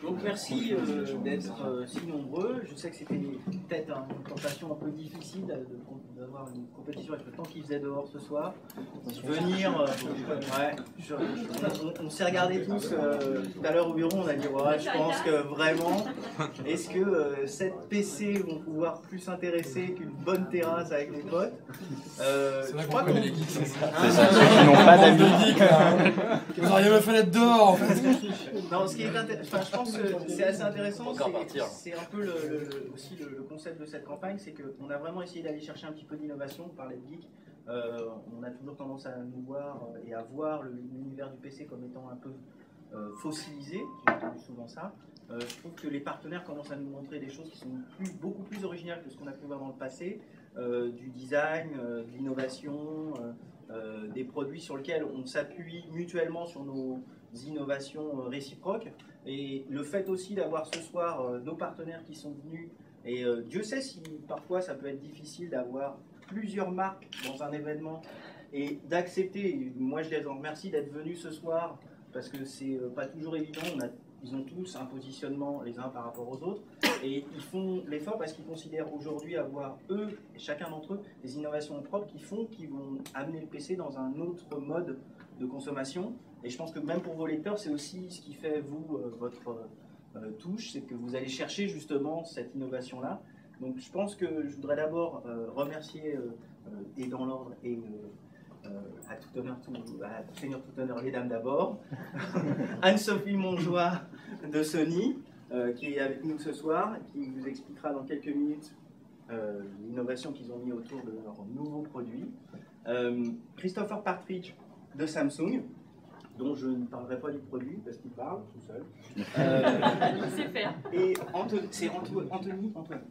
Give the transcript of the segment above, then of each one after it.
Donc merci d'être si nombreux. Je sais que c'était peut-être une tentation un peu difficile d'avoir une compétition avec le temps qu'il faisait dehors ce soir. Venir, on s'est regardé tous tout à l'heure au bureau, on a dit ouais, je pense que vraiment, est-ce que 7 PC vont pouvoir plus s'intéresser qu'une bonne terrasse avec les potes. Je crois qu'on est les geeks, c'est ça. C'est ceux qui n'ont pas d'amis. Vous auriez me fait être dehors en fait. Non, ce qui est je pense que c'est assez intéressant, c'est un peu aussi le concept de cette campagne, c'est qu'on a vraiment essayé d'aller chercher un petit peu d'innovation par les geeks. On a toujours tendance à nous voir et à voir l'univers du PC comme étant un peu fossilisé, j'ai entendu souvent ça. Je trouve que les partenaires commencent à nous montrer des choses qui sont beaucoup plus originales que ce qu'on a pu voir dans le passé, du design, de l'innovation, des produits sur lesquels on s'appuie mutuellement sur nos innovations réciproques. Et le fait aussi d'avoir ce soir nos partenaires qui sont venus, et Dieu sait si parfois ça peut être difficile d'avoir plusieurs marques dans un événement et d'accepter, moi je les en remercie d'être venus ce soir parce que c'est pas toujours évident, ils ont tous un positionnement les uns par rapport aux autres et ils font l'effort parce qu'ils considèrent aujourd'hui avoir eux, chacun d'entre eux, des innovations propres qui vont amener le PC dans un autre mode de consommation. Et je pense que même pour vos lecteurs, c'est aussi ce qui fait vous, votre touche, c'est que vous allez chercher justement cette innovation-là. Donc je pense que je voudrais d'abord remercier, et dans l'ordre, et à tout honneur, à tenir tout honneur les dames d'abord, Anne-Sophie Montjoie de Sony, qui est avec nous ce soir, qui vous expliquera dans quelques minutes l'innovation qu'ils ont mis autour de leur nouveau produit. Christopher Partridge de Samsung, dont je ne parlerai pas du produit parce qu'il parle tout seul. Il sait faire. Et c'est Anthony Antoine.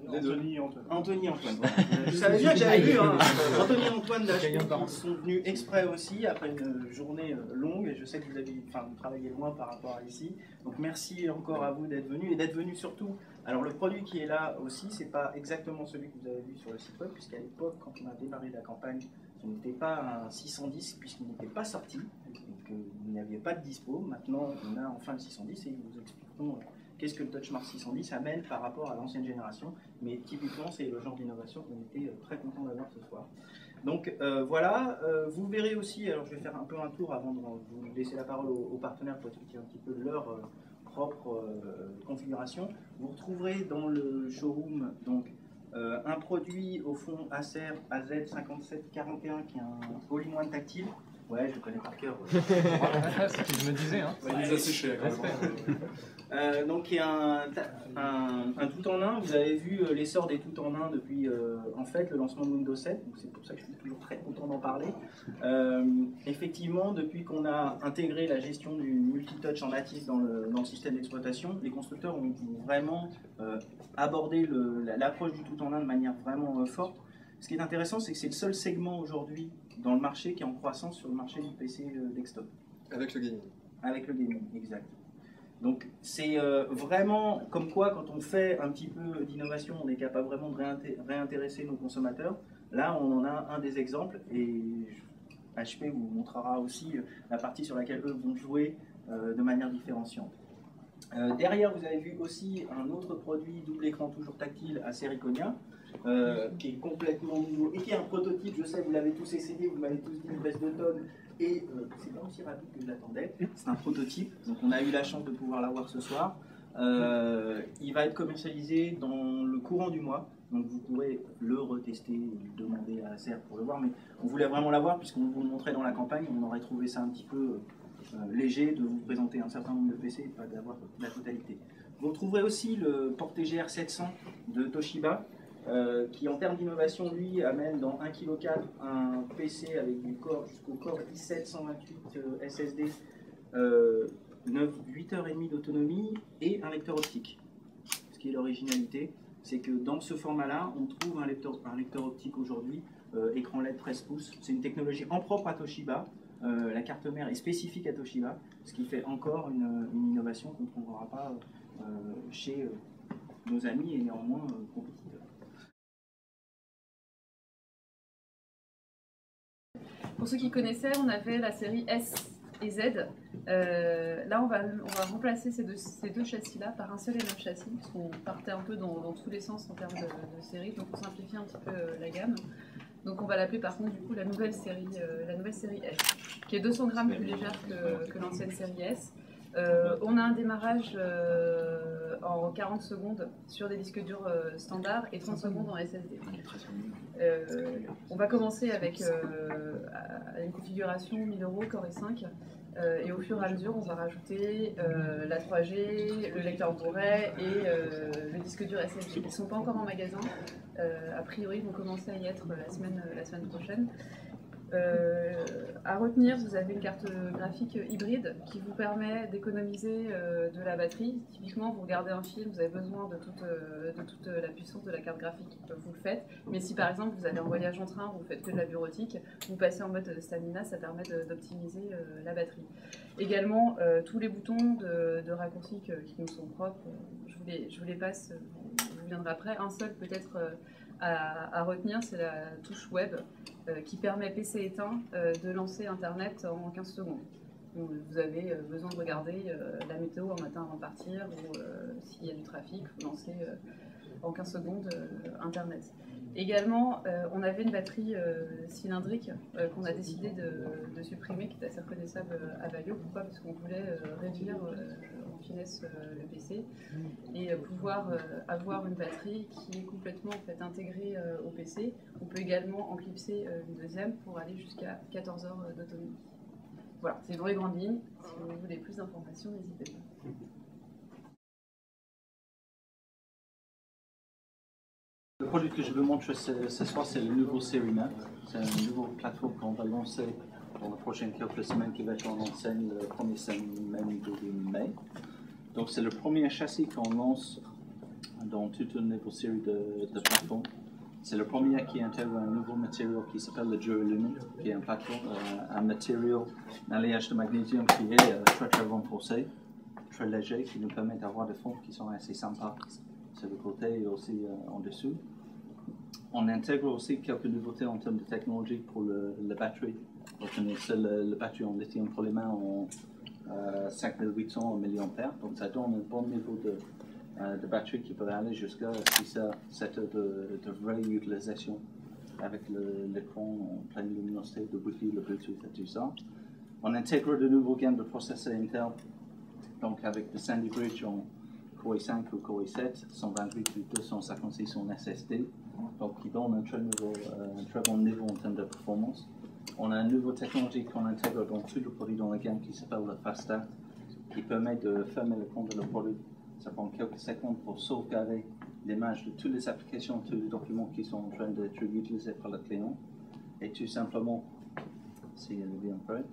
Voilà. Je savais bien que j'avais vu Anthony et Antoine d'HP qui sont venus exprès aussi après une journée longue et je sais que vous travaillez loin par rapport à ici. Donc merci encore à vous d'être venus et d'être venus surtout. Alors le produit qui est là aussi, c'est pas exactement celui que vous avez vu sur le site web puisqu'à l'époque quand on a démarré la campagne, ce n'était pas un 610 puisqu'il n'était pas sorti et que vous n'aviez pas de dispo. Maintenant on a enfin le 610 et ils vous expliqueront qu'est-ce que le TouchMark 610 amène par rapport à l'ancienne génération. Mais typiquement, c'est le genre d'innovation qu'on était très content d'avoir ce soir. Donc voilà, vous verrez aussi, alors je vais faire un peu un tour avant de vous laisser la parole aux partenaires pour expliquer un petit peu leur propre configuration. Vous retrouverez dans le showroom donc, un produit au fond Acer AZ5741 qui est un all-in-one tactile. Ouais, je le connais par cœur. C'est ce que je me disais. Hein. Il nous a séché. Donc, qui est un tout en un. Vous avez vu l'essor des tout en un depuis en fait le lancement de Windows 7. C'est pour ça que je suis toujours très content d'en parler. Effectivement, depuis qu'on a intégré la gestion du multitouch en natif dans le système d'exploitation, les constructeurs ont vraiment abordé l'approche du tout en un de manière vraiment forte. Ce qui est intéressant, c'est que c'est le seul segment aujourd'hui dans le marché qui est en croissance sur le marché du PC desktop. Avec le gaming. Avec le gaming, exact. Donc c'est vraiment comme quoi quand on fait un petit peu d'innovation, on est capable vraiment de réintéresser nos consommateurs. Là, on en a un des exemples et HP vous montrera aussi la partie sur laquelle eux vont jouer de manière différenciante. Derrière, vous avez vu aussi un autre produit double écran toujours tactile à Sericonia, qui est complètement nouveau et qui est un prototype. Je sais, vous l'avez tous essayé, vous m'avez tous dit une baisse de tonne et c'est pas aussi rapide que je l'attendais. C'est un prototype, donc on a eu la chance de pouvoir l'avoir ce soir. Il va être commercialisé dans le courant du mois, donc vous pourrez le retester, demander à Acer pour le voir, mais on voulait vraiment l'avoir puisqu'on vous le montrait dans la campagne, on aurait trouvé ça un petit peu léger de vous présenter un certain nombre de PC et pas d'avoir la totalité. Vous retrouverez aussi le PortGR 700 de Toshiba, qui en termes d'innovation, lui, amène dans 1,4 kg un PC avec du Core jusqu'au Core i7 128 SSD, 8h30 d'autonomie et un lecteur optique. Ce qui est l'originalité, c'est que dans ce format-là, on trouve un lecteur optique aujourd'hui, écran LED 13 pouces. C'est une technologie en propre à Toshiba. La carte mère est spécifique à Toshiba, ce qui fait encore une innovation qu'on ne trouvera pas chez nos amis et néanmoins compétiteurs. Pour ceux qui connaissaient, on avait la série S et Z. Là, on va remplacer ces deux châssis-là par un seul et même châssis, parce qu'on partait un peu dans tous les sens en termes de série, donc on simplifie un petit peu la gamme. Donc on va l'appeler par contre du coup la nouvelle série S, qui est 200 grammes plus légère que l'ancienne série S. On a un démarrage en 40 secondes sur des disques durs standards et 30 secondes en SSD. On va commencer avec une configuration 1000 € Core i5 et au fur et à mesure on va rajouter la 3G, le lecteur Blu-ray et le disque dur SSD. Ils ne sont pas encore en magasin, a priori ils vont commencer à y être la semaine prochaine. À retenir, vous avez une carte graphique hybride qui vous permet d'économiser de la batterie. Typiquement, vous regardez un film, vous avez besoin de toute la puissance de la carte graphique, vous le faites. Mais si par exemple vous avez un voyage en train, vous faites que de la bureautique, vous passez en mode stamina, ça permet d'optimiser la batterie. Également, tous les boutons de raccourcis qui nous sont propres, je vous les passe, vous viendrez après. Un seul peut-être à retenir, c'est la touche web qui permet PC éteint de lancer Internet en 15 secondes. Donc, vous avez besoin de regarder la météo un matin avant de partir ou s'il y a du trafic, vous lancez en 15 secondes Internet. Également, on avait une batterie cylindrique qu'on a décidé de supprimer, qui est assez reconnaissable à Valeo. Pourquoi? Parce qu'on voulait réduire en finesse le PC et pouvoir avoir une batterie qui est complètement en fait, intégrée au PC. On peut également en clipser une deuxième pour aller jusqu'à 14 heures d'autonomie. Voilà, c'est dans les grandes lignes. Si vous voulez plus d'informations, n'hésitez pas. Le produit que je veux montrer ce soir, c'est le nouveau Série Mat. C'est une nouvelle plateforme qu'on va lancer dans les prochaines quelques semaines qui va être en enseigne le premier semaine de mai. Donc c'est le premier châssis qu'on lance dans toute une nouvelle série de plateformes. C'est le premier qui intègre un nouveau matériau qui s'appelle le Duralumin, qui est un matériau, un alliage de magnésium qui est très très renforcé, très léger, qui nous permet d'avoir des fonds qui sont assez sympas sur le côté et aussi en dessous. On intègre aussi quelques nouveautés en termes de technologie pour la batterie. Donc on est sur la batterie en lithium polymère en 5800 mAh, donc ça donne un bon niveau de batterie qui peut aller jusqu'à 6 heures de vraie utilisation avec l'écran en pleine luminosité, le Wi-Fi, le Bluetooth et tout ça. On intègre de nouveaux gammes de processeurs Intel, donc avec le Sandy Bridge en Core i5 ou Core i7, 128 ou 256 en SSD, donc qui donne un très bon niveau en termes de performance. On a une nouvelle technologie qu'on intègre dans tout le produit dans la gamme qui s'appelle le Fast Start, qui permet de fermer le compte de le produit. Ça prend quelques secondes pour sauvegarder l'image de toutes les applications, tous les documents qui sont en train d'être utilisés par le client. Et tout simplement, si elle vient prêt,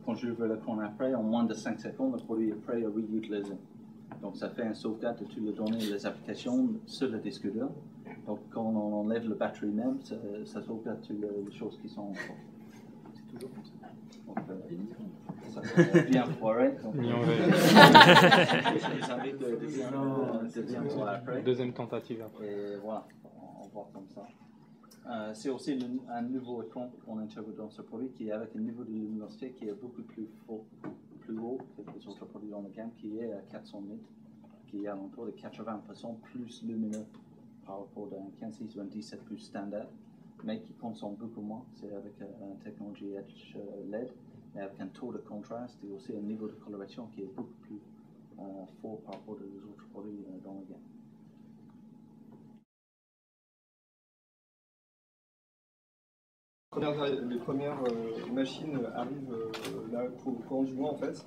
quand j'ouvre l'écran après, en moins de 5 secondes, le produit est prêt à réutiliser. Donc ça fait un sauvegarde de toutes les données et les applications sur le disque dur. Donc quand on enlève la batterie même, ça sauvegarde toutes les choses qui sont en cours. C'est toujours comme ça. Donc, ça fait bien foiré. Je vous invite de bien voir après. Deuxième tentative après. Et voilà, on voit comme ça. C'est aussi un nouveau écran qu'on intègre dans ce produit qui est avec un niveau de luminosité qui est beaucoup plus haut que les autres produits dans la gamme, qui est à 400 nits, qui est à l'entour de 80% plus lumineux par rapport à un 15.6 ou un 17 plus standard, mais qui consomme beaucoup moins. C'est avec une technologie Edge LED, mais avec un taux de contraste et aussi un niveau de coloration qui est beaucoup plus fort par rapport aux autres produits dans la gamme. Les premières machines arrivent là pour le courant du mois en fait.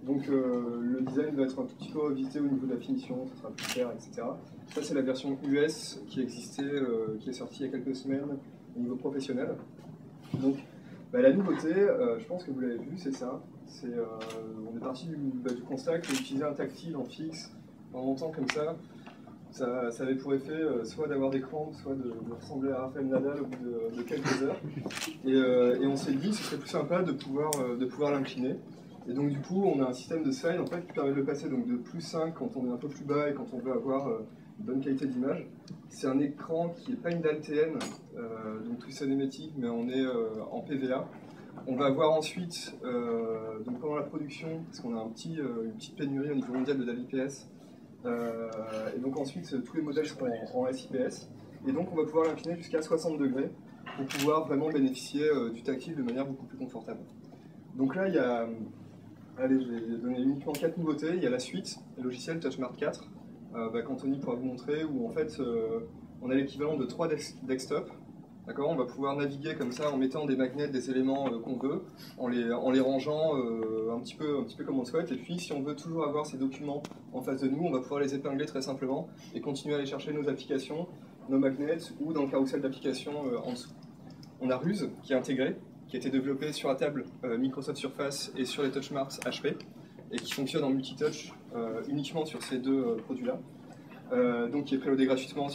Donc le design va être un tout petit peu revisité au niveau de la finition, ça sera plus clair, etc. Ça c'est la version US qui existait, qui est sortie il y a quelques semaines au niveau professionnel. Donc la nouveauté, je pense que vous l'avez vu, c'est ça. On est parti du constat qu'utiliser un tactile en fixe, en montant comme ça avait pour effet soit d'avoir des crampes, soit de ressembler à Rafael Nadal au bout de quelques heures. Et on s'est dit que ce serait plus sympa de pouvoir l'incliner. Et donc du coup, on a un système de sign en fait, qui permet de le passer donc, de plus 5 quand on est un peu plus bas et quand on veut avoir une bonne qualité d'image. C'est un écran qui n'est pas une dalle TN, donc tout cinématique, mais on est en PVA. On va avoir ensuite, donc pendant la production, parce qu'on a une petite pénurie au niveau mondial de la IPS, et donc ensuite tous les modèles seront en SIPS, et donc on va pouvoir l'incliner jusqu'à 60 degrés pour pouvoir vraiment bénéficier du tactile de manière beaucoup plus confortable. Donc là, il y a, allez, je vais donner uniquement 4 nouveautés. Il y a la suite, le logiciel TouchMart 4, qu'Anthony pourra vous montrer, où en fait on a l'équivalent de 3 desktops. On va pouvoir naviguer comme ça en mettant des magnets, des éléments qu'on veut, en les rangeant un petit peu comme on le souhaite. Et puis si on veut toujours avoir ces documents en face de nous, on va pouvoir les épingler très simplement et continuer à aller chercher nos applications, nos magnets ou dans le carrousel d'applications en dessous. On a Ruse qui est intégré, qui a été développé sur la table Microsoft Surface et sur les TouchMart HP et qui fonctionne en multitouch uniquement sur ces deux produits-là, donc qui est préloadé gratuitement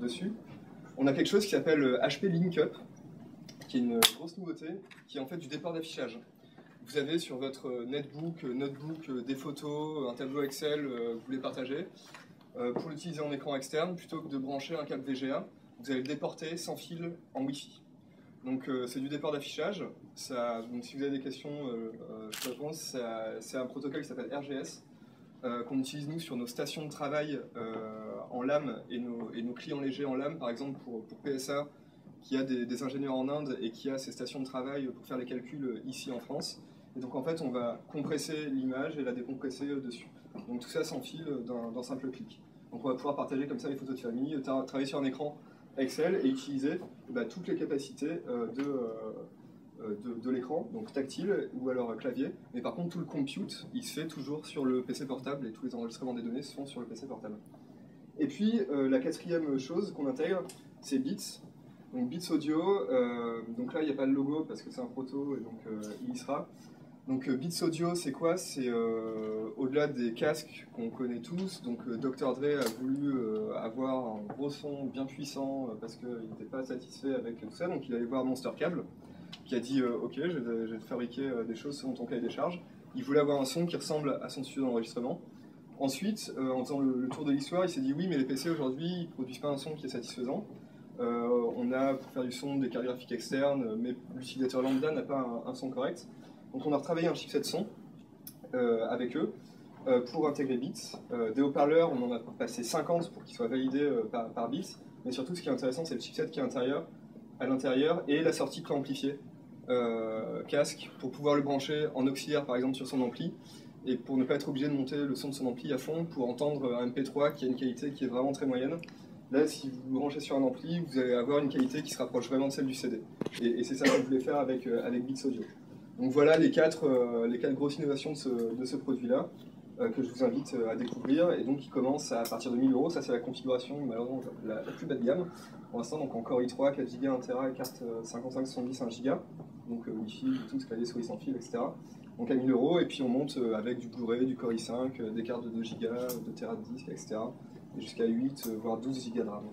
dessus. On a quelque chose qui s'appelle HP LinkUp, qui est une grosse nouveauté, qui est en fait du déport d'affichage. Vous avez sur votre netbook, notebook, des photos, un tableau Excel que vous voulez partager. Pour l'utiliser en écran externe, plutôt que de brancher un câble VGA, vous allez le déporter sans fil en Wi-Fi. Donc c'est du déport d'affichage. Donc si vous avez des questions, je réponds. C'est un protocole qui s'appelle RGS, qu'on utilise nous sur nos stations de travail en LAM et nos clients légers en LAM, par exemple pour PSA, qui a des ingénieurs en Inde et qui a ses stations de travail pour faire les calculs ici en France. Et donc en fait on va compresser l'image et la décompresser dessus. Donc tout ça sans fil d'un simple clic. Donc on va pouvoir partager comme ça les photos de famille, travailler sur un écran Excel et utiliser toutes les capacités de l'écran, donc tactile ou alors clavier. Mais par contre tout le compute, il se fait toujours sur le PC portable et tous les enregistrements des données se font sur le PC portable. Et puis la quatrième chose qu'on intègre, c'est Beats. Donc Beats Audio, donc là il n'y a pas de logo parce que c'est un proto et donc il y sera. Donc Beats Audio, c'est quoi? C'est au-delà des casques qu'on connaît tous. Donc Dr. Dre a voulu avoir un gros son bien puissant parce qu'il n'était pas satisfait avec tout ça. Donc il allait voir Monster Cable qui a dit ok, je vais te fabriquer des choses selon ton cahier des charges. Il voulait avoir un son qui ressemble à son studio d'enregistrement. Ensuite, en faisant le tour de l'histoire, il s'est dit oui, mais les PC aujourd'hui, ils ne produisent pas un son qui est satisfaisant. On a pour faire du son des cartes graphiques externes, mais l'utilisateur lambda n'a pas un son correct. Donc on a retravaillé un chipset son avec eux pour intégrer Beats. Des haut-parleurs, on en a passé 50 pour qu'ils soient validés par Beats. Mais surtout, ce qui est intéressant, c'est le chipset qui est à l'intérieur et la sortie préamplifiée casque pour pouvoir le brancher en auxiliaire, par exemple, sur son ampli. Et pour ne pas être obligé de monter le son de son ampli à fond pour entendre un MP3 qui a une qualité qui est vraiment très moyenne. Là, si vous le branchez sur un ampli, vous allez avoir une qualité qui se rapproche vraiment de celle du CD. Et c'est ça qu'on voulait faire avec Beats Audio. Donc voilà les quatre grosses innovations de ce produit-là que je vous invite à découvrir et donc qui commence à partir de 1000 €. Ça c'est la configuration malheureusement la plus bas de gamme pour l'instant, donc en Core i3, 4 Go, 1 Tera et carte 5570 1 Go, donc Wi-Fi, Bluetooth, clavier, souris sans fil, etc. Donc à 1000 € et puis on monte avec du Blu-ray, du Core i5, des cartes de 2 Go, 2 Tera de disque, etc. Et jusqu'à 8 voire 12 Go de RAM.